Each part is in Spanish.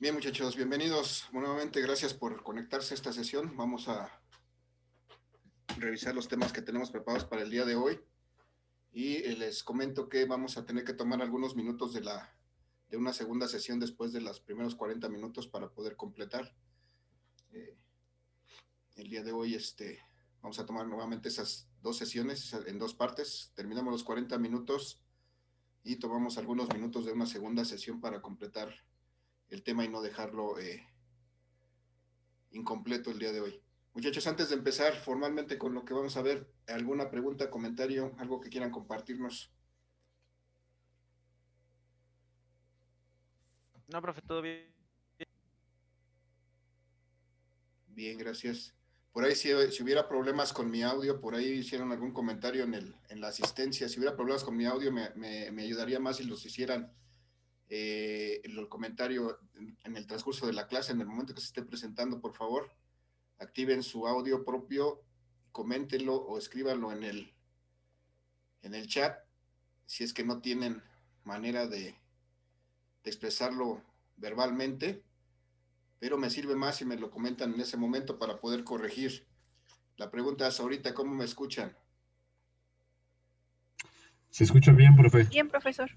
Bien, muchachos, bienvenidos nuevamente. Gracias por conectarse a esta sesión. Vamos a revisar los temas que tenemos preparados para el día de hoy. Y les comento que vamos a tener que tomar algunos minutos de una segunda sesión después de los primeros 40 minutos para poder completar. El día de hoy vamos a tomar nuevamente esas dos sesiones en dos partes. Terminamos los 40 minutos y tomamos algunos minutos de una segunda sesión para completar el tema y no dejarlo incompleto el día de hoy. Muchachos, antes de empezar formalmente con lo que vamos a ver, ¿alguna pregunta, comentario, algo que quieran compartirnos? No, profe, todo bien. Bien, gracias. Por ahí, si hubiera problemas con mi audio, por ahí hicieron algún comentario en la asistencia. Si hubiera problemas con mi audio, me ayudaría más si los hicieran el comentario en el transcurso de la clase, en el momento que se esté presentando, por favor. Activen su audio propio, coméntenlo o escríbanlo en el chat si es que no tienen manera de expresarlo verbalmente, pero me sirve más si me lo comentan en ese momento para poder corregir. La pregunta es ahorita, ¿cómo me escuchan? Se escucha bien, profe. Bien, profesor.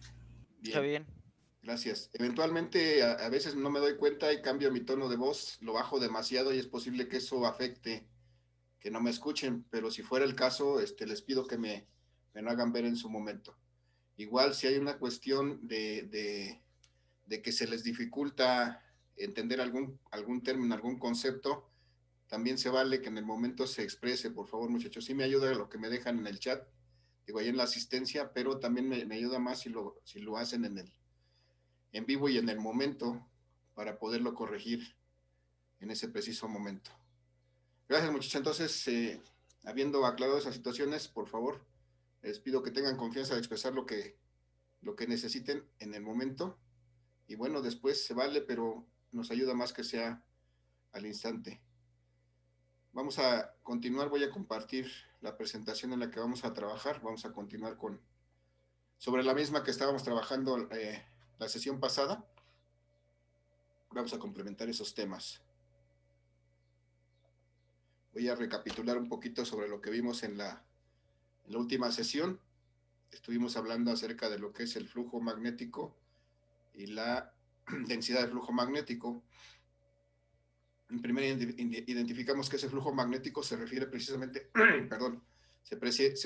Está Bien, bien. gracias. Eventualmente, a veces no me doy cuenta y cambio mi tono de voz, lo bajo demasiado y es posible que eso afecte, que no me escuchen, pero si fuera el caso, les pido que me lo hagan ver en su momento. Igual, si hay una cuestión de que se les dificulta entender algún término, algún concepto, también se vale que en el momento se exprese, por favor, muchachos. Sí me ayuda lo que me dejan en el chat, digo, ahí en la asistencia, pero también me ayuda más si lo hacen en vivo y en el momento para poderlo corregir en ese preciso momento. Gracias, muchachos. Entonces, habiendo aclarado esas situaciones, por favor, les pido que tengan confianza de expresar lo que necesiten en el momento. Y bueno, después se vale, pero nos ayuda más que sea al instante. Vamos a continuar, voy a compartir la presentación en la que vamos a trabajar. Vamos a continuar sobre la misma que estábamos trabajando la sesión pasada. Vamos a complementar esos temas. Voy a recapitular un poquito sobre lo que vimos en la última sesión. Estuvimos hablando acerca de lo que es el flujo magnético y la densidad de flujo magnético. Primero identificamos que ese flujo magnético se refiere precisamente, perdón, se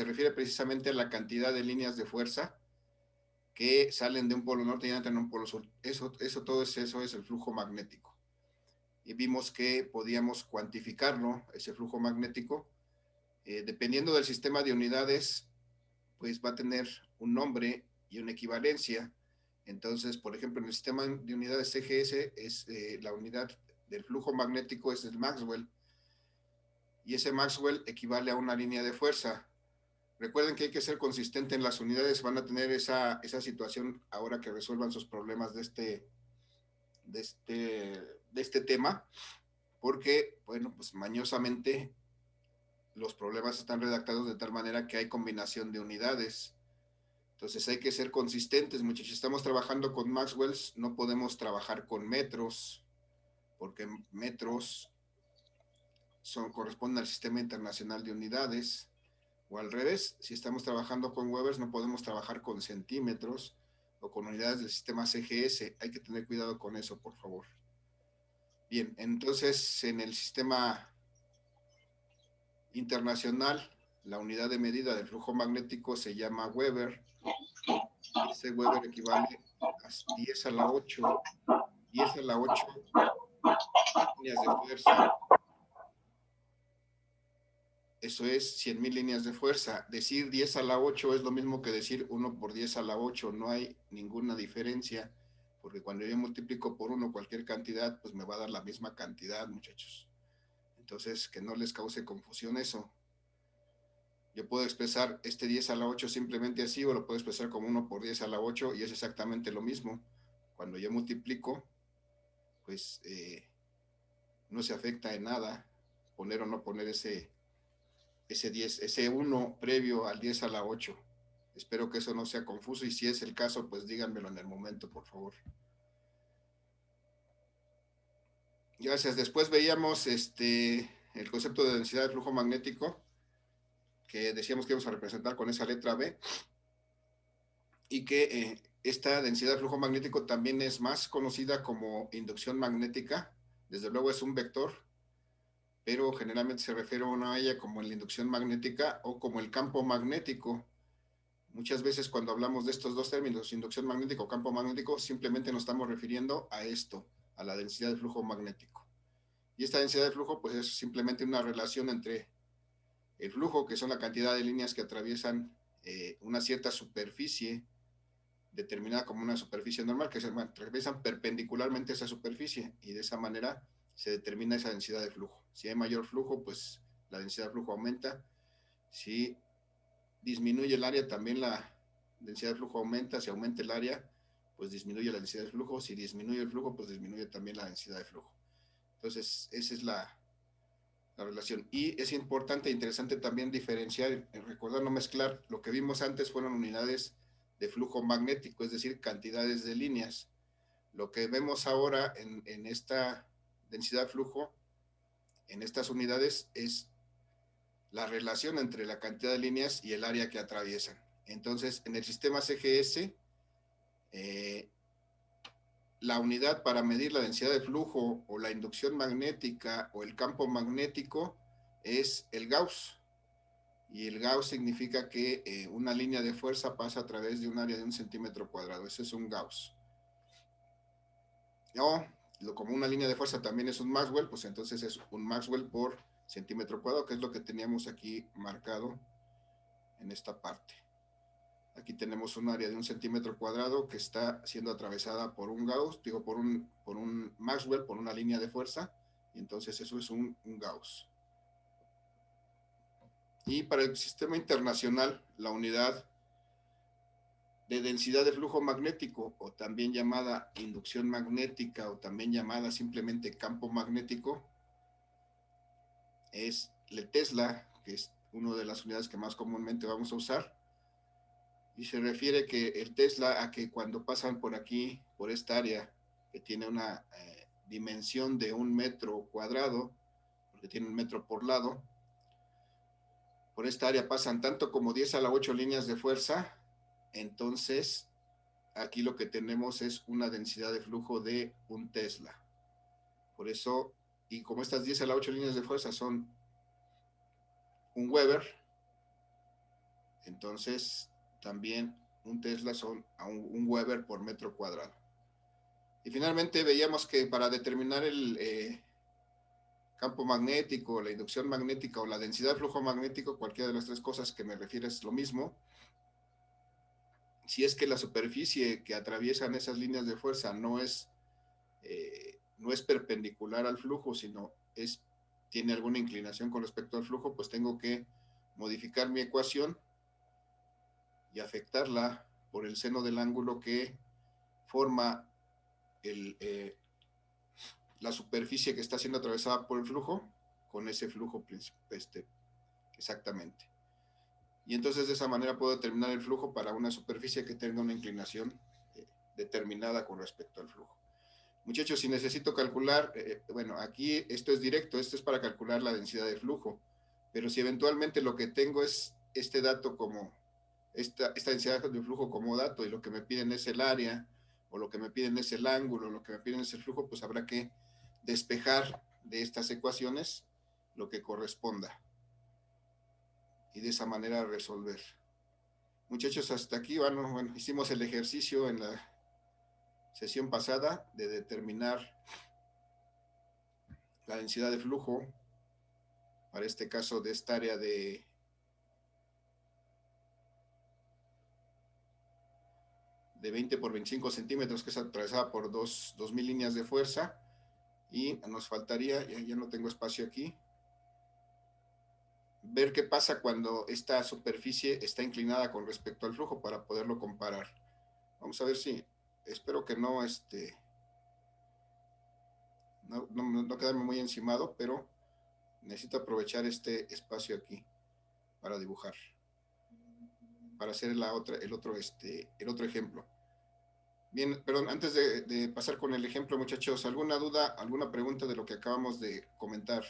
refiere precisamente a la cantidad de líneas de fuerza que salen de un polo norte y entran a un polo sur. Todo eso es el flujo magnético. Y vimos que podíamos cuantificarlo, ese flujo magnético, dependiendo del sistema de unidades, pues va a tener un nombre y una equivalencia. Entonces, por ejemplo, en el sistema de unidades CGS, la unidad del flujo magnético es el Maxwell, y ese Maxwell equivale a una línea de fuerza. Recuerden que hay que ser consistente en las unidades, van a tener esa situación ahora que resuelvan sus problemas de este tema, porque, bueno, pues mañosamente los problemas están redactados de tal manera que hay combinación de unidades. Entonces hay que ser consistentes, muchachos. Estamos trabajando con Maxwells, no podemos trabajar con metros, porque metros corresponden al Sistema Internacional de Unidades, o al revés, si estamos trabajando con Webers, no podemos trabajar con centímetros o con unidades del sistema CGS. Hay que tener cuidado con eso, por favor. Bien, entonces en el sistema internacional, la unidad de medida del flujo magnético se llama Weber. Ese Weber equivale a 10 a la 8, 10 a la 8 líneas de fuerza. Eso es 100,000 líneas de fuerza. Decir 10 a la 8 es lo mismo que decir 1 por 10 a la 8. No hay ninguna diferencia, porque cuando yo multiplico por 1 cualquier cantidad, pues me va a dar la misma cantidad, muchachos. Entonces, que no les cause confusión eso. Yo puedo expresar este 10 a la 8 simplemente así, o lo puedo expresar como 1 por 10 a la 8, y es exactamente lo mismo. Cuando yo multiplico, pues no se afecta en nada poner o no poner ese 10, ese 1 previo al 10 a la 8. Espero que eso no sea confuso, y si es el caso, pues díganmelo en el momento, por favor. Gracias. Después veíamos el concepto de densidad de flujo magnético, que decíamos que íbamos a representar con esa letra B, y que esta densidad de flujo magnético también es más conocida como inducción magnética. Desde luego es un vector, pero generalmente se refiere a ella como la inducción magnética o como el campo magnético. Muchas veces cuando hablamos de estos dos términos, inducción magnética o campo magnético, simplemente nos estamos refiriendo a esto, a la densidad de flujo magnético. Y esta densidad de flujo pues es simplemente una relación entre el flujo, que son la cantidad de líneas que atraviesan una cierta superficie, determinada como una superficie normal, que se atraviesan perpendicularmente a esa superficie, y de esa manera se determina esa densidad de flujo. Si hay mayor flujo, pues la densidad de flujo aumenta. Si disminuye el área, también la densidad de flujo aumenta. Si aumenta el área, pues disminuye la densidad de flujo. Si disminuye el flujo, pues disminuye también la densidad de flujo. Entonces, esa es la relación. Y es importante e interesante también diferenciar, recordar, no mezclar. Lo que vimos antes fueron unidades de flujo magnético, es decir, cantidades de líneas. Lo que vemos ahora en esta densidad de flujo, en estas unidades, es la relación entre la cantidad de líneas y el área que atraviesan. Entonces, en el sistema CGS, la unidad para medir la densidad de flujo o la inducción magnética o el campo magnético es el Gauss. Y el Gauss significa que una línea de fuerza pasa a través de un área de 1 centímetro cuadrado. Ese es un Gauss. O, como una línea de fuerza también es un Maxwell, pues entonces es un Maxwell por centímetro cuadrado, que es lo que teníamos aquí marcado en esta parte. Aquí tenemos un área de 1 centímetro cuadrado que está siendo atravesada por un Gauss, digo, por un Maxwell, por una línea de fuerza, y entonces eso es un Gauss. Y para el sistema internacional, la unidad de densidad de flujo magnético, o también llamada inducción magnética, o también llamada simplemente campo magnético, es el Tesla, que es una de las unidades que más comúnmente vamos a usar. Y se refiere que el Tesla a que cuando pasan por aquí, por esta área, que tiene una dimensión de 1 metro cuadrado, porque tiene 1 metro por lado, por esta área pasan tanto como 10 a la 8 líneas de fuerza. Entonces aquí lo que tenemos es una densidad de flujo de un Tesla. Por eso, y como estas 10 a la 8 líneas de fuerza son un Weber, entonces también un Tesla son un Weber por metro cuadrado. Y finalmente veíamos que para determinar el campo magnético, la inducción magnética o la densidad de flujo magnético, cualquiera de las tres cosas que me refiero es lo mismo. Si es que la superficie que atraviesan esas líneas de fuerza no es perpendicular al flujo, sino tiene alguna inclinación con respecto al flujo, pues tengo que modificar mi ecuación y afectarla por el seno del ángulo que forma la superficie que está siendo atravesada por el flujo con ese flujo exactamente. Y entonces de esa manera puedo determinar el flujo para una superficie que tenga una inclinación determinada con respecto al flujo. Muchachos, si necesito calcular, bueno, aquí esto es directo, esto es para calcular la densidad de flujo, pero si eventualmente lo que tengo es este dato como, esta densidad de flujo como dato, y lo que me piden es el área, o lo que me piden es el ángulo, o lo que me piden es el flujo, pues habrá que despejar de estas ecuaciones lo que corresponda, y de esa manera resolver. Muchachos, hasta aquí, bueno, hicimos el ejercicio en la sesión pasada de determinar la densidad de flujo, para este caso de esta área de 20 por 25 centímetros, que es atravesada por 2000 líneas de fuerza, y nos faltaría, ya no tengo espacio aquí, ver qué pasa cuando esta superficie está inclinada con respecto al flujo para poderlo comparar. Vamos a ver si, espero que no, no quedarme muy encimado, pero necesito aprovechar este espacio aquí para dibujar, para hacer el otro ejemplo. Bien, perdón, antes de pasar con el ejemplo, muchachos, ¿alguna duda, alguna pregunta de lo que acabamos de comentar?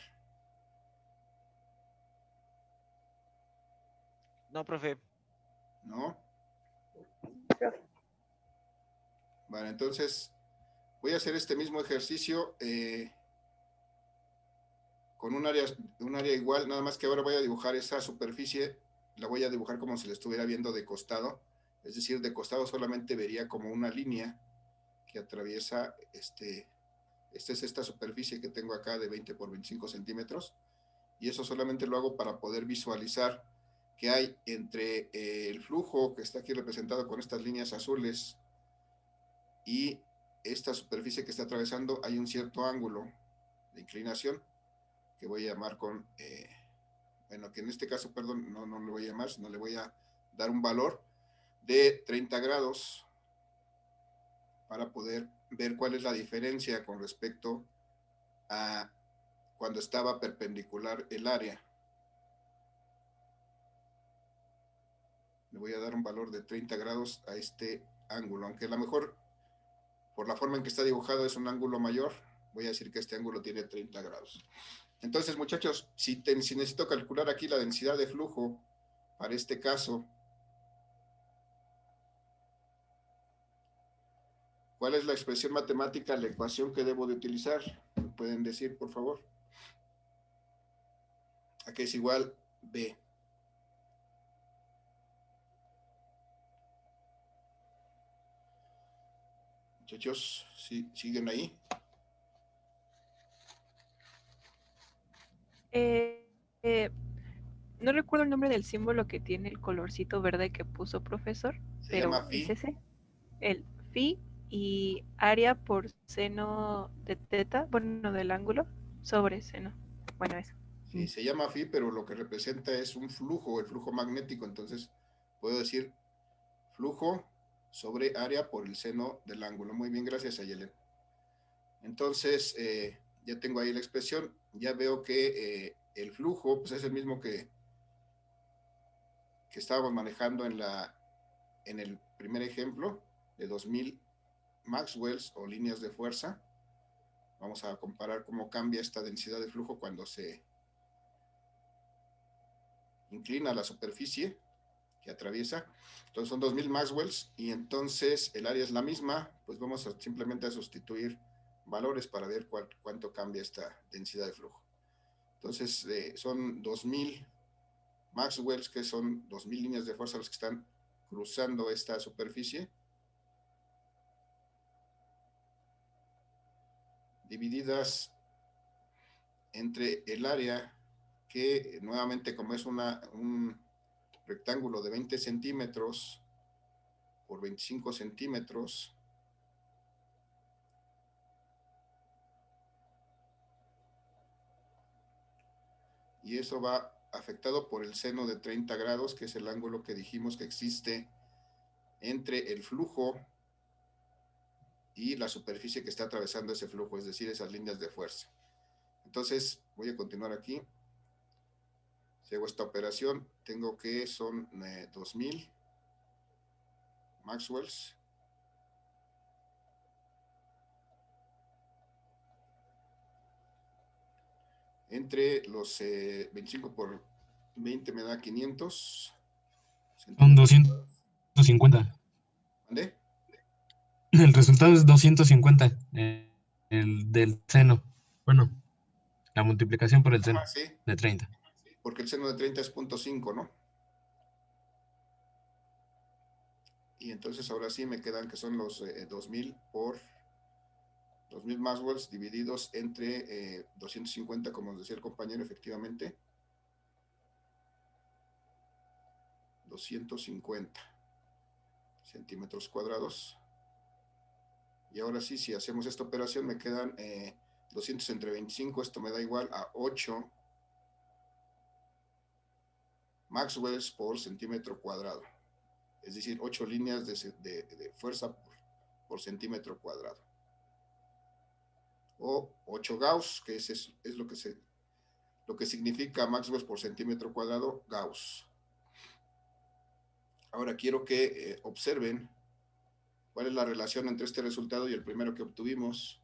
No, profe. ¿No? Vale, entonces voy a hacer este mismo ejercicio con un área igual, nada más que ahora voy a dibujar esa superficie, la voy a dibujar como si la estuviera viendo de costado, es decir, de costado solamente vería como una línea que atraviesa esta es esta superficie que tengo acá de 20 por 25 centímetros, y eso solamente lo hago para poder visualizar que hay entre el flujo que está aquí representado con estas líneas azules y esta superficie que está atravesando, hay un cierto ángulo de inclinación que voy a llamar con, bueno, que en este caso, perdón, no le voy a llamar, sino le voy a dar un valor de 30 grados para poder ver cuál es la diferencia con respecto a cuando estaba perpendicular el área. Le voy a dar un valor de 30 grados a este ángulo, aunque a lo mejor por la forma en que está dibujado es un ángulo mayor, voy a decir que este ángulo tiene 30 grados. Entonces, muchachos, si necesito calcular aquí la densidad de flujo para este caso, ¿cuál es la expresión matemática, la ecuación que debo de utilizar? ¿Me pueden decir, por favor? Aquí es igual B. Muchachos, ¿sí, siguen ahí? Eh, eh, no recuerdo el nombre del símbolo que tiene el colorcito verde que puso profesor, Se llama pero es phi. ese, el phi y área por seno de teta, bueno, del ángulo, sobre seno. Bueno, eso. Sí, se llama phi, pero lo que representa es un flujo, el flujo magnético. Entonces, puedo decir flujo sobre área por el seno del ángulo. Muy bien, gracias, Ayelen. Entonces, ya tengo ahí la expresión. Ya veo que el flujo pues, es el mismo que estábamos manejando en el primer ejemplo de 2000 Maxwells o líneas de fuerza. Vamos a comparar cómo cambia esta densidad de flujo cuando se inclina la superficie que atraviesa. Entonces son 2000 Maxwells y entonces el área es la misma, pues vamos simplemente a sustituir valores para ver cuánto cambia esta densidad de flujo. Entonces son 2000 Maxwells, que son 2000 líneas de fuerza los que están cruzando esta superficie, divididas entre el área que nuevamente como es un rectángulo de 20 centímetros por 25 centímetros, y eso va afectado por el seno de 30 grados, que es el ángulo que dijimos que existe entre el flujo y la superficie que está atravesando ese flujo, es decir, esas líneas de fuerza. Entonces, voy a continuar aquí. Si hago esta operación, tengo que son 2000 Maxwells entre los 25 por 20 me da 500 Son centímetros. 250. ¿Vale? El resultado es 250, el del seno. Bueno, la multiplicación por el seno Ajá, sí, de 30. porque el seno de 30 es 0.5, ¿no? Y entonces ahora sí me quedan que son los 2000 por 2000 Maxwells divididos entre 250, como nos decía el compañero, efectivamente. 250 centímetros cuadrados. Y ahora sí, si hacemos esta operación, me quedan 200 entre 25, esto me da igual a 8 Maxwells por centímetro cuadrado. Es decir, 8 líneas de fuerza por centímetro cuadrado. O 8 Gauss, que es lo que significa Maxwells por centímetro cuadrado, Gauss. Ahora quiero que observen ¿Cuál es la relación entre este resultado y el primero que obtuvimos?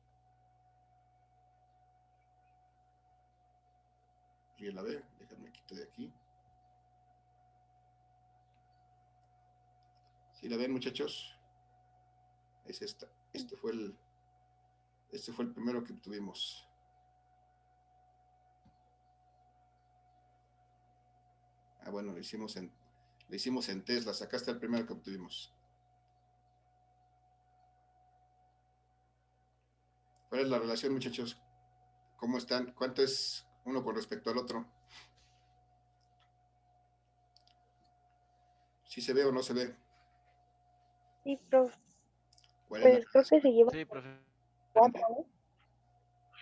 ¿Alguien la ve? Déjame quitar de aquí. ¿Sí la ven, muchachos? Es esta. Este fue el primero que obtuvimos. Bueno, lo hicimos en Tesla. Acá está el primero que obtuvimos. ¿Cuál es la relación, muchachos? ¿Cómo están? ¿Cuánto es uno con respecto al otro? ¿Sí se ve o no se ve? Sí, profe. ¿Cuál es la Pues creo que se llevan Sí, profe. por 4, ¿no?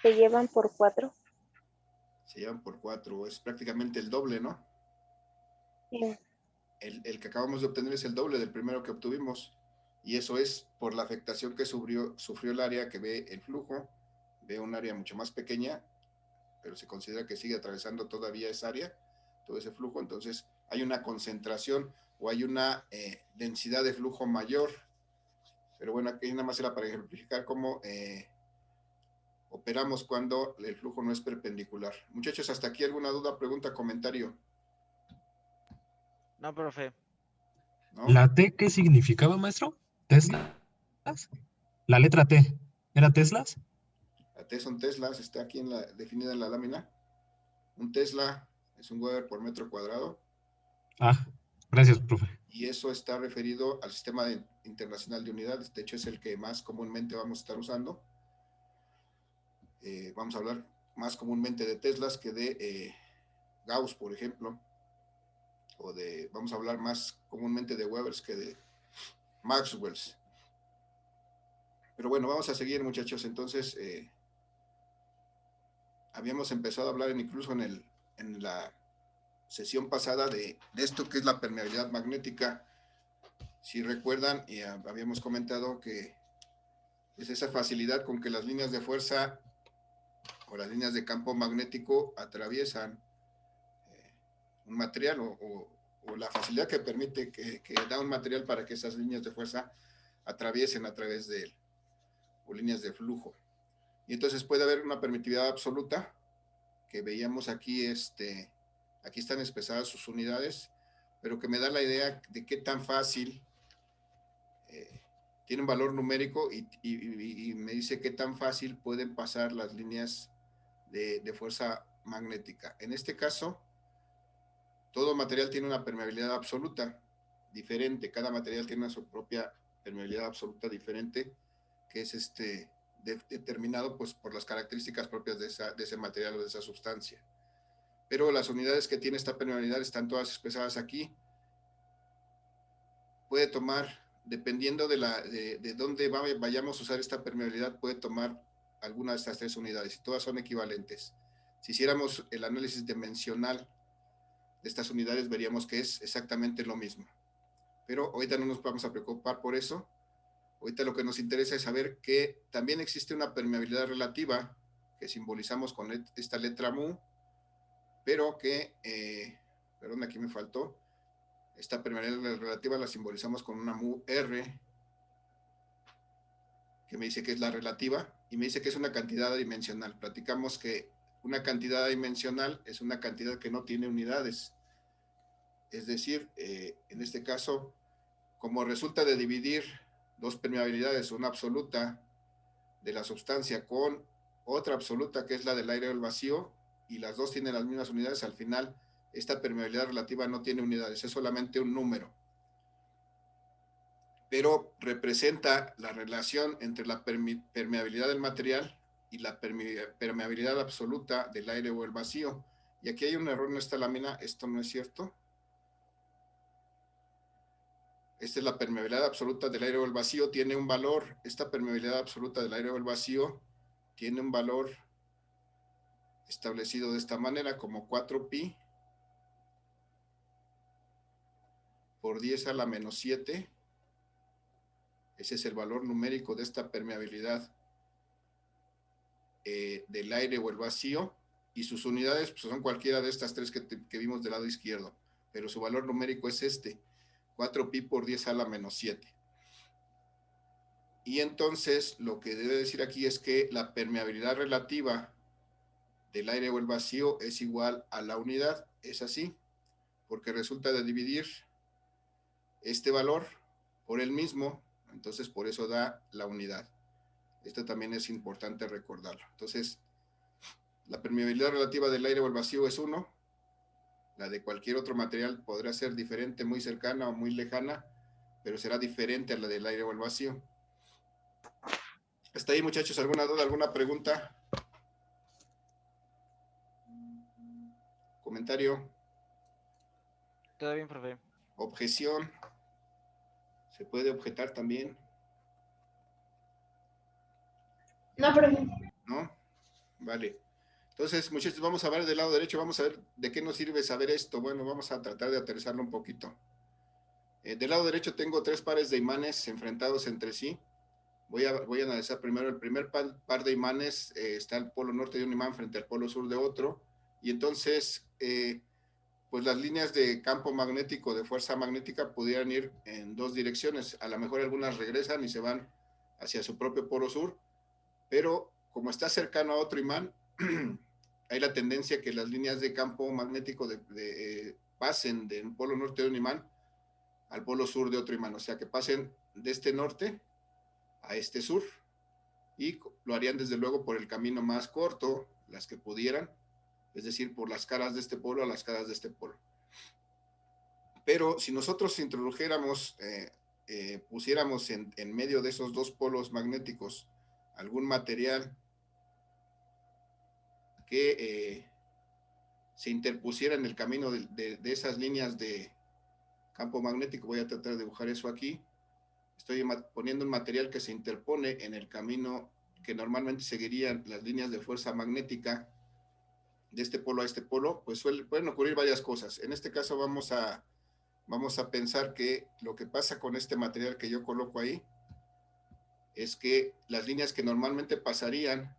Se llevan por 4. Se llevan por 4. Es prácticamente el doble, ¿no? Sí. El que acabamos de obtener es el doble del primero que obtuvimos. Y eso es por la afectación que sufrió el área que ve el flujo. Ve un área mucho más pequeña, pero se considera que sigue atravesando todavía esa área, todo ese flujo. Entonces hay una concentración o hay una densidad de flujo mayor. Pero bueno, aquí nada más era para ejemplificar cómo operamos cuando el flujo no es perpendicular. Muchachos, ¿hasta aquí alguna duda, pregunta, comentario? No, profe. ¿No? ¿La T qué significaba, maestro? ¿Teslas? La letra T, ¿era Teslas? La T son Teslas, está aquí definida en la lámina. Un Tesla es un Weber por metro cuadrado. Ah, gracias, profe. Y eso está referido al sistema internacional de unidades. De hecho, es el que más comúnmente vamos a estar usando. Vamos a hablar más comúnmente de Teslas que de Gauss, por ejemplo. Vamos a hablar más comúnmente de Webers que de Maxwells. Pero bueno, vamos a seguir, muchachos. Entonces, habíamos empezado a hablar incluso en la sesión pasada de esto que es la permeabilidad magnética. Si recuerdan, habíamos comentado que es esa facilidad con que las líneas de fuerza o las líneas de campo magnético atraviesan un material o la facilidad que permite que da un material para que esas líneas de fuerza atraviesen a través de él, o líneas de flujo. Y entonces puede haber una permitividad absoluta, que veíamos aquí, aquí están expresadas sus unidades, pero que me da la idea de qué tan fácil tiene un valor numérico y me dice qué tan fácil pueden pasar las líneas de fuerza magnética. En este caso, todo material tiene una permeabilidad absoluta diferente, cada material tiene su propia permeabilidad absoluta diferente, que es determinado pues, por las características propias de ese material o de esa sustancia. Pero las unidades que tiene esta permeabilidad están todas expresadas aquí. Puede tomar, dependiendo de dónde vayamos a usar esta permeabilidad, puede tomar alguna de estas 3 unidades y todas son equivalentes. Si hiciéramos el análisis dimensional de estas unidades, veríamos que es exactamente lo mismo. Pero ahorita no nos vamos a preocupar por eso. Ahorita lo que nos interesa es saber que también existe una permeabilidad relativa que simbolizamos con esta letra mu, pero que, perdón, aquí me faltó, esta permeabilidad relativa la simbolizamos con una mu r, que me dice que es la relativa, y me dice que es una cantidad dimensional. Platicamos que una cantidad dimensional es una cantidad que no tiene unidades. Es decir, en este caso, como resulta de dividir dos permeabilidades, una absoluta de la sustancia con otra absoluta que es la del aire o el vacío, y las dos tienen las mismas unidades, al final esta permeabilidad relativa no tiene unidades, es solamente un número. Pero representa la relación entre la permeabilidad del material y la permeabilidad absoluta del aire o el vacío. Y aquí hay un error en esta lámina, esto no es cierto. Esta es la permeabilidad absoluta del aire o el vacío, tiene un valor, esta permeabilidad absoluta del aire o el vacío tiene un valor establecido de esta manera como 4pi por 10 a la menos 7. Ese es el valor numérico de esta permeabilidad del aire o el vacío, y sus unidades pues, son cualquiera de estas 3 que vimos del lado izquierdo, pero su valor numérico es 4pi por 10 a la menos 7. Y entonces lo que debe decir aquí es que la permeabilidad relativa del aire o el vacío es igual a la unidad. Es así, porque resulta de dividir este valor por el mismo, entonces por eso da la unidad. Esto también es importante recordarlo. Entonces, la permeabilidad relativa del aire o el vacío es 1. La de cualquier otro material podrá ser diferente, muy cercana o muy lejana, pero será diferente a la del aire o el vacío. ¿Hasta ahí, muchachos? ¿Alguna duda, alguna pregunta? ¿Comentario? Todo bien, profe. ¿Objeción? ¿Se puede objetar también? No, profe. ¿No? Vale. Entonces, muchachos, vamos a ver del lado derecho, vamos a ver de qué nos sirve saber esto. Bueno, vamos a tratar de aterrizarlo un poquito. Del lado derecho tengo 3 pares de imanes enfrentados entre sí. Voy a analizar primero el primer par de imanes. Está el polo norte de un imán frente al polo sur de otro. Y entonces, pues las líneas de campo magnético, de fuerza magnética, pudieran ir en 2 direcciones. A lo mejor algunas regresan y se van hacia su propio polo sur, pero como está cercano a otro imán, hay la tendencia que las líneas de campo magnético pasen del polo norte de un imán al polo sur de otro imán, o sea, que pasen de este norte a este sur, y lo harían desde luego por el camino más corto, las que pudieran, es decir, por las caras de este polo a las caras de este polo. Pero si nosotros introdujéramos, pusiéramos en medio de esos 2 polos magnéticos algún material que se interpusiera en el camino de esas líneas de campo magnético, voy a tratar de dibujar eso aquí. Estoy poniendo un material que se interpone en el camino que normalmente seguirían las líneas de fuerza magnética de este polo a este polo, pues pueden ocurrir varias cosas. En este caso vamos a pensar que lo que pasa con este material que yo coloco ahí es que las líneas que normalmente pasarían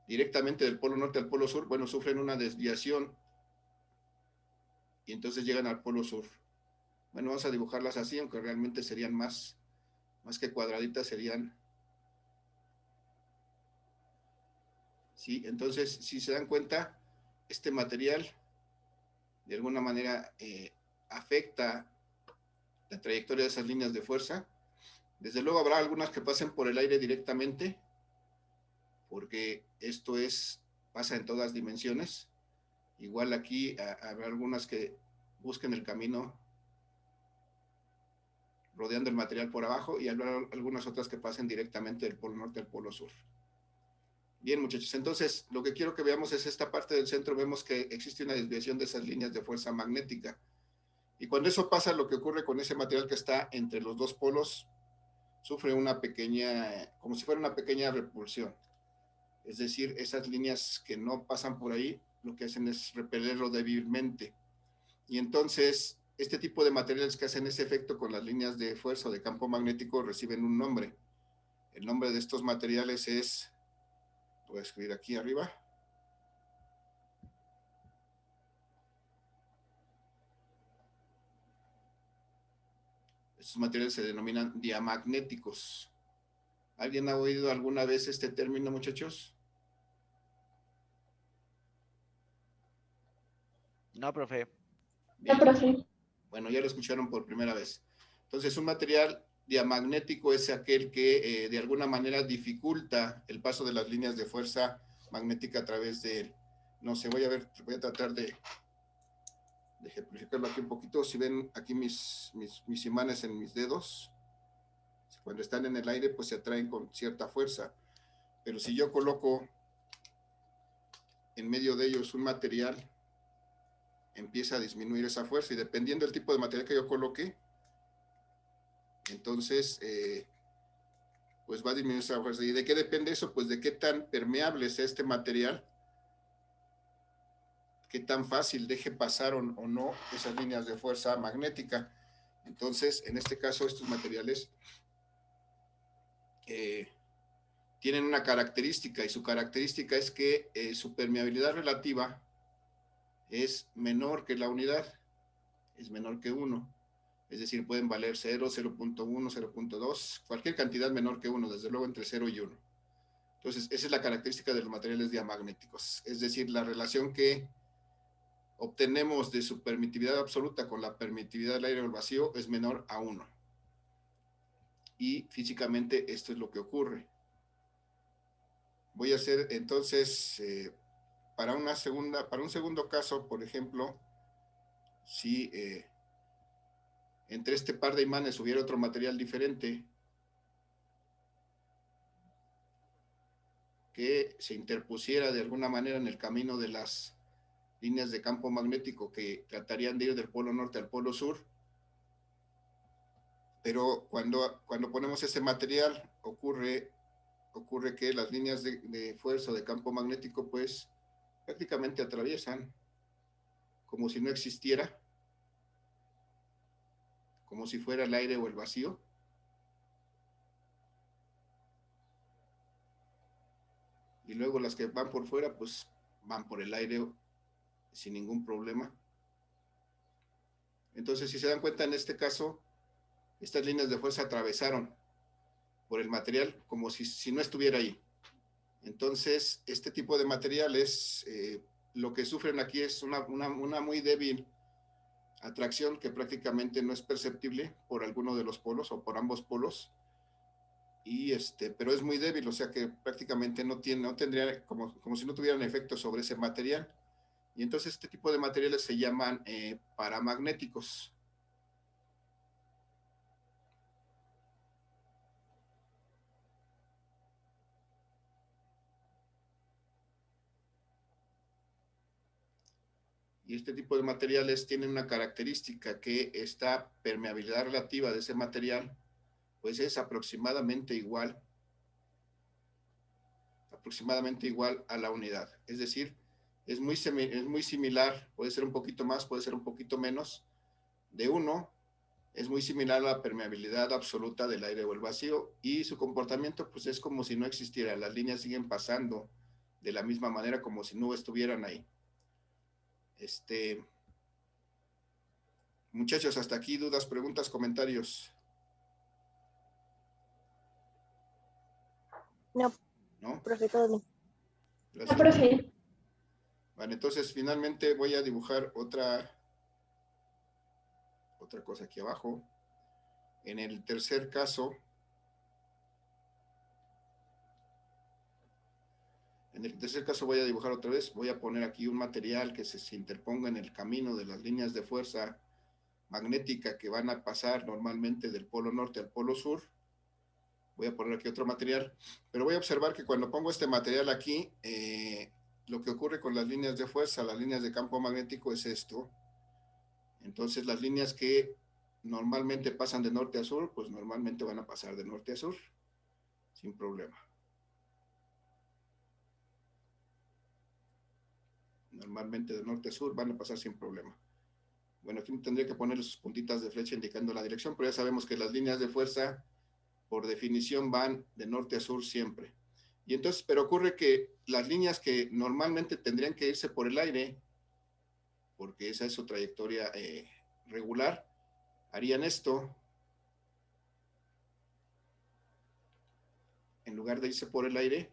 directamente del polo norte al polo sur, bueno, sufren una desviación y entonces llegan al polo sur. Bueno, vamos a dibujarlas así, aunque realmente serían más que cuadraditas, serían... Sí, entonces, si se dan cuenta, este material de alguna manera afecta la trayectoria de esas líneas de fuerza. Desde luego habrá algunas que pasen por el aire directamente, porque esto pasa en todas dimensiones. Igual aquí habrá algunas que busquen el camino rodeando el material por abajo, y habrá algunas otras que pasen directamente del polo norte al polo sur. Bien, muchachos, entonces lo que quiero que veamos es esta parte del centro. Vemos que existe una desviación de esas líneas de fuerza magnética. Y cuando eso pasa, lo que ocurre con ese material que está entre los 2 polos, sufre una pequeña, como si fuera una pequeña repulsión. Es decir, esas líneas que no pasan por ahí, lo que hacen es repelerlo débilmente. Y entonces, este tipo de materiales que hacen ese efecto con las líneas de fuerza o de campo magnético reciben un nombre. El nombre de estos materiales es, voy a escribir aquí arriba, estos materiales se denominan diamagnéticos. ¿Alguien ha oído alguna vez este término, muchachos? No, profe. No, profe. Bueno, ya lo escucharon por primera vez. Entonces, un material diamagnético es aquel que de alguna manera dificulta el paso de las líneas de fuerza magnética a través de él. No sé, voy a tratar de ejemplificarlo aquí un poquito. Si ven aquí mis imanes en mis dedos, cuando están en el aire, pues se atraen con cierta fuerza. Pero si yo coloco en medio de ellos un material, empieza a disminuir esa fuerza, y dependiendo del tipo de material que yo coloque, entonces pues va a disminuir esa fuerza. ¿Y de qué depende eso? Pues de qué tan permeable sea este material, qué tan fácil deje pasar o no esas líneas de fuerza magnética. Entonces, en este caso, estos materiales tienen una característica, y su característica es que su permeabilidad relativa es menor que la unidad, es menor que 1. Es decir, pueden valer 0, 0.1, 0.2, cualquier cantidad menor que 1, desde luego entre 0 y 1. Entonces, esa es la característica de los materiales diamagnéticos. Es decir, la relación que obtenemos de su permitividad absoluta con la permitividad del aire o el vacío es menor a 1. Y físicamente esto es lo que ocurre. Voy a hacer entonces, para un segundo caso, por ejemplo, si entre este par de imanes hubiera otro material diferente que se interpusiera de alguna manera en el camino de las líneas de campo magnético que tratarían de ir del polo norte al polo sur, pero cuando ponemos ese material ocurre que las líneas de fuerza o de campo magnético pues prácticamente atraviesan como si no existiera, como si fuera el aire o el vacío. Y luego las que van por fuera pues van por el aire sin ningún problema. Entonces, si se dan cuenta, en este caso, estas líneas de fuerza atravesaron por el material como si no estuviera ahí. Entonces, este tipo de materiales, lo que sufren aquí es una muy débil atracción que prácticamente no es perceptible por alguno de los polos o por ambos polos, pero es muy débil, o sea que prácticamente no tendría, como si no tuvieran efecto sobre ese material. Y entonces este tipo de materiales se llaman paramagnéticos. Y este tipo de materiales tienen una característica, que esta permeabilidad relativa de ese material pues es aproximadamente igual a la unidad. Es decir, es muy similar, puede ser un poquito más, puede ser un poquito menos, de 1, es muy similar a la permeabilidad absoluta del aire o el vacío, y su comportamiento pues es como si no existiera. Las líneas siguen pasando de la misma manera como si no estuvieran ahí. Muchachos, hasta aquí, dudas, preguntas, comentarios. No, ¿No? profe, todo bien. No, Gracias. profe. Vale, entonces finalmente voy a dibujar otra cosa aquí abajo. En el tercer caso, voy a dibujar otra vez. Voy a poner aquí un material que se interponga en el camino de las líneas de fuerza magnética que van a pasar normalmente del polo norte al polo sur. Voy a poner aquí otro material, pero voy a observar que cuando pongo este material aquí, lo que ocurre con las líneas de fuerza, las líneas de campo magnético, es esto. Entonces las líneas que normalmente pasan de norte a sur, pues normalmente van a pasar de norte a sur, sin problema. Normalmente de norte a sur van a pasar sin problema. Bueno, aquí tendría que poner sus puntitas de flecha indicando la dirección, pero ya sabemos que las líneas de fuerza, por definición, van de norte a sur siempre. Y entonces, pero ocurre que las líneas que normalmente tendrían que irse por el aire, porque esa es su trayectoria regular, harían esto. En lugar de irse por el aire,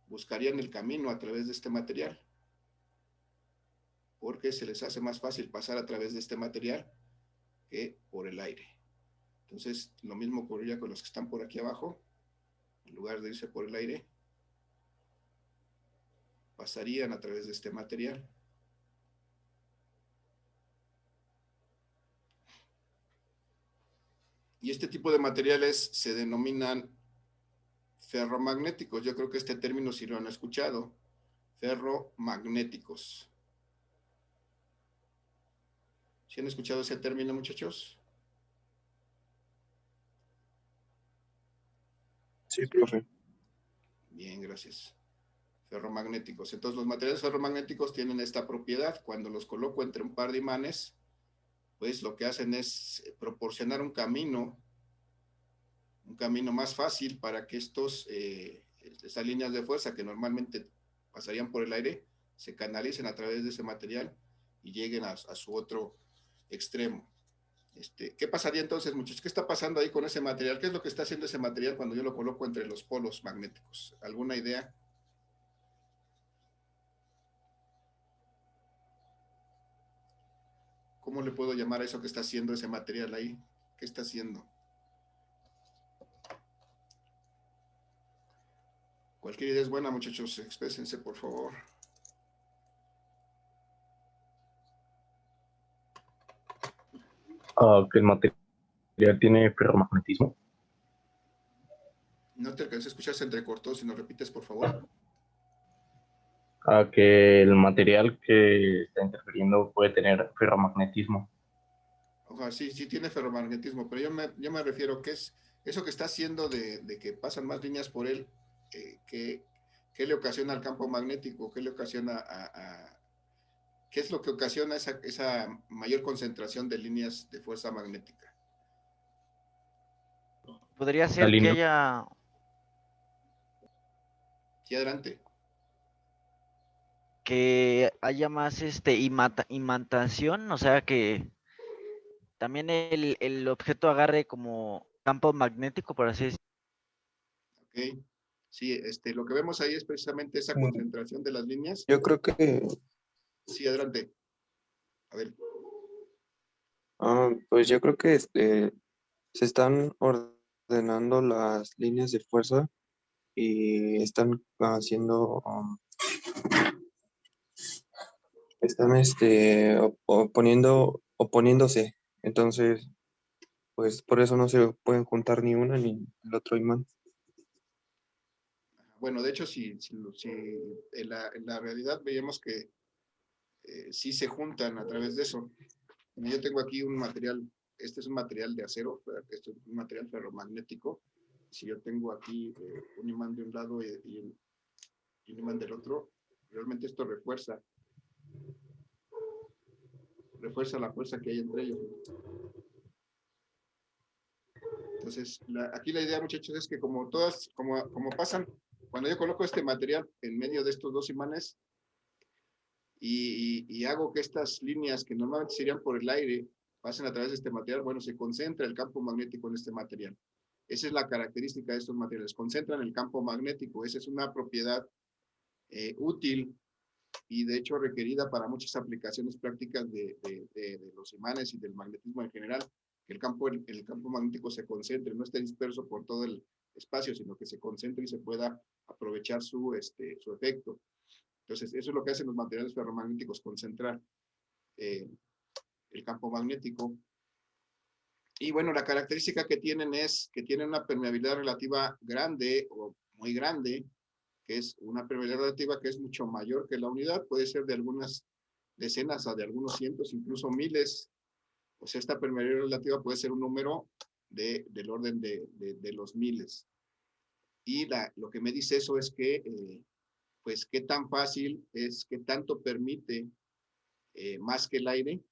buscarían el camino a través de este material, porque se les hace más fácil pasar a través de este material que por el aire. Entonces, lo mismo ocurriría con los que están por aquí abajo. En lugar de irse por el aire, pasarían a través de este material. Y este tipo de materiales se denominan ferromagnéticos. Yo creo que este término sí lo han escuchado. Ferromagnéticos. ¿Sí han escuchado ese término, muchachos? Sí, profe. Bien, gracias. Ferromagnéticos. Entonces, los materiales ferromagnéticos tienen esta propiedad. Cuando los coloco entre un par de imanes, pues lo que hacen es proporcionar un camino más fácil para que estas líneas de fuerza que normalmente pasarían por el aire se canalicen a través de ese material y lleguen a su otro extremo. ¿Qué pasaría entonces, muchachos? ¿Qué está pasando ahí con ese material? ¿Qué es lo que está haciendo ese material cuando yo lo coloco entre los polos magnéticos? ¿Alguna idea? ¿Cómo le puedo llamar a eso que está haciendo ese material ahí? ¿Qué está haciendo? Cualquier idea es buena, muchachos. Exprésense, por favor. Que el material tiene ferromagnetismo. No te alcancé a escuchar, se entrecortó. Si nos repites, por favor. Que el material que está interfiriendo puede tener ferromagnetismo. Ojalá, sí, sí tiene ferromagnetismo, pero yo me refiero que es eso que está haciendo de que pasan más líneas por él, ¿qué le ocasiona al campo magnético? ¿Qué le ocasiona qué es lo que ocasiona esa mayor concentración de líneas de fuerza magnética? Podría La ser que línea. haya, Sí, adelante. más imantación, o sea que también el objeto agarre como campo magnético, por así decirlo. Ok. Sí, lo que vemos ahí es precisamente esa concentración de las líneas. Yo creo que, Sí, adelante. A ver. pues yo creo que se están ordenando las líneas de fuerza y están haciendo, están oponiéndose. Entonces, pues por eso no se pueden juntar ni una ni el otro imán. Bueno, de hecho, si en la realidad veíamos que sí se juntan a través de eso. Yo tengo aquí un material, este es un material de acero, este es un material ferromagnético. Si yo tengo aquí un imán de un lado y un imán del otro, realmente esto refuerza la fuerza que hay entre ellos. Entonces, aquí la idea, muchachos, es que como pasan, cuando yo coloco este material en medio de estos dos imanes y hago que estas líneas que normalmente serían por el aire pasen a través de este material, bueno, se concentra el campo magnético en este material. Esa es la característica de estos materiales, concentran el campo magnético. Esa es una propiedad útil y de hecho requerida para muchas aplicaciones prácticas de los imanes y del magnetismo en general, que el campo magnético se concentre, no esté disperso por todo el espacio, sino que se concentre y se pueda aprovechar su efecto. Entonces, eso es lo que hacen los materiales ferromagnéticos, concentrar el campo magnético. Y bueno, la característica que tienen es que tienen una permeabilidad relativa grande o muy grande, que es una permeabilidad relativa que es mucho mayor que la unidad, puede ser de algunas decenas a de algunos cientos, incluso miles. O sea, esta permeabilidad relativa puede ser un número del orden de los miles. Y lo que me dice eso es que, pues, qué tan fácil es, qué tanto permite, más que el aire,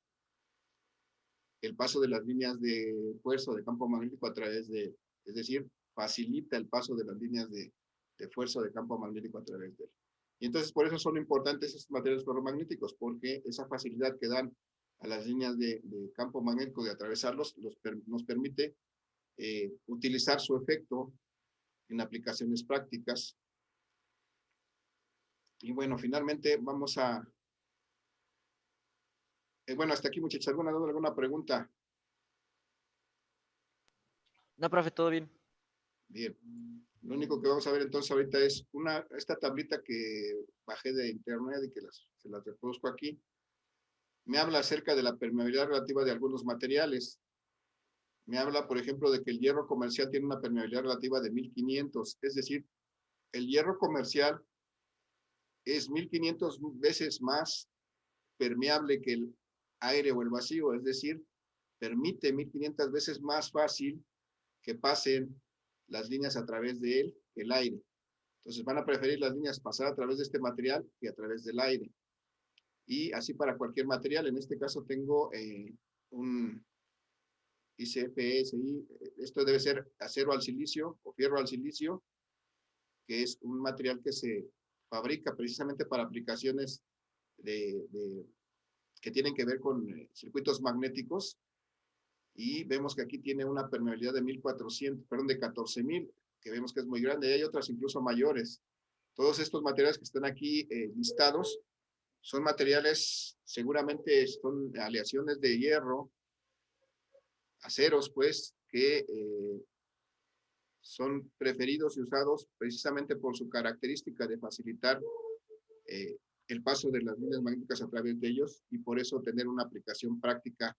el paso de las líneas de fuerza o de campo magnético a través es decir, facilita el paso de las líneas de fuerza o de campo magnético a través de él. Y entonces por eso son importantes estos materiales ferromagnéticos, porque esa facilidad que dan a las líneas de campo magnético de atravesarlos nos permite utilizar su efecto en aplicaciones prácticas. Y bueno, finalmente vamos a... bueno, hasta aquí, muchachos. ¿Alguna duda, alguna pregunta? No, profe, todo bien. Bien. Lo único que vamos a ver entonces ahorita es esta tablita que bajé de internet y que se las reproduzco aquí. Me habla acerca de la permeabilidad relativa de algunos materiales. Me habla, por ejemplo, de que el hierro comercial tiene una permeabilidad relativa de 1500. Es decir, el hierro comercial es 1500 veces más permeable que el aire o el vacío. Es decir, permite 1500 veces más fácil que pasen las líneas a través de él que el aire. Entonces van a preferir las líneas pasar a través de este material que a través del aire. Y así para cualquier material. En este caso tengo un ICFSI. Esto debe ser acero al silicio o fierro al silicio, que es un material que se fabrica precisamente para aplicaciones que tienen que ver con circuitos magnéticos. y vemos que aquí tiene una permeabilidad de 1400, perdón, de 14,000, que vemos que es muy grande, y hay otras incluso mayores. Todos estos materiales que están aquí listados son materiales, seguramente son aleaciones de hierro, aceros, pues, que son preferidos y usados precisamente por su característica de facilitar el paso de las líneas magnéticas a través de ellos y por eso tener una aplicación práctica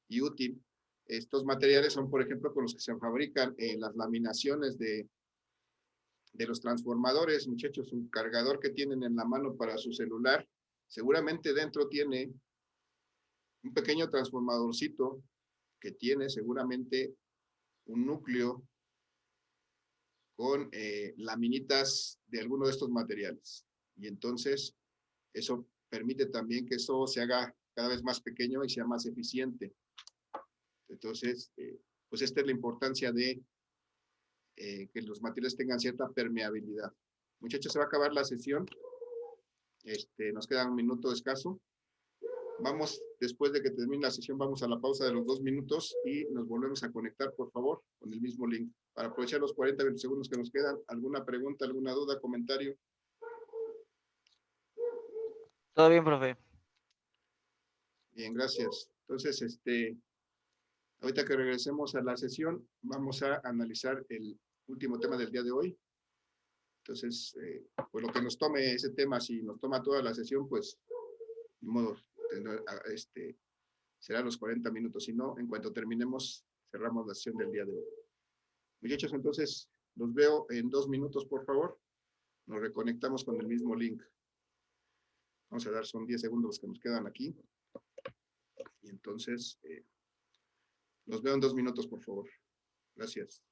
y útil. Estos materiales son, por ejemplo, con los que se fabrican las laminaciones de los transformadores, muchachos. Un cargador que tienen en la mano para su celular, seguramente dentro tiene un pequeño transformadorcito que tiene seguramente un núcleo con laminitas de alguno de estos materiales. Y entonces eso permite también que eso se haga cada vez más pequeño y sea más eficiente. Entonces, pues esta es la importancia de que los materiales tengan cierta permeabilidad. Muchachos, se va a acabar la sesión. Nos queda un minuto escaso. Vamos, después de que termine la sesión, vamos a la pausa de los 2 minutos y nos volvemos a conectar, por favor, con el mismo link. Para aprovechar los 40 segundos que nos quedan, ¿alguna pregunta, alguna duda, comentario? Todo bien, profe. Bien, gracias. Entonces, ahorita que regresemos a la sesión, vamos a analizar el último tema del día de hoy. Entonces, pues lo que nos tome ese tema, si nos toma toda la sesión, pues, de modo, será los 40 minutos. Si no, en cuanto terminemos, cerramos la sesión del día de hoy. Muchachos, entonces, los veo en 2 minutos, por favor. Nos reconectamos con el mismo link. Vamos a dar, son 10 segundos los que nos quedan aquí. Y entonces, los veo en 2 minutos, por favor. Gracias.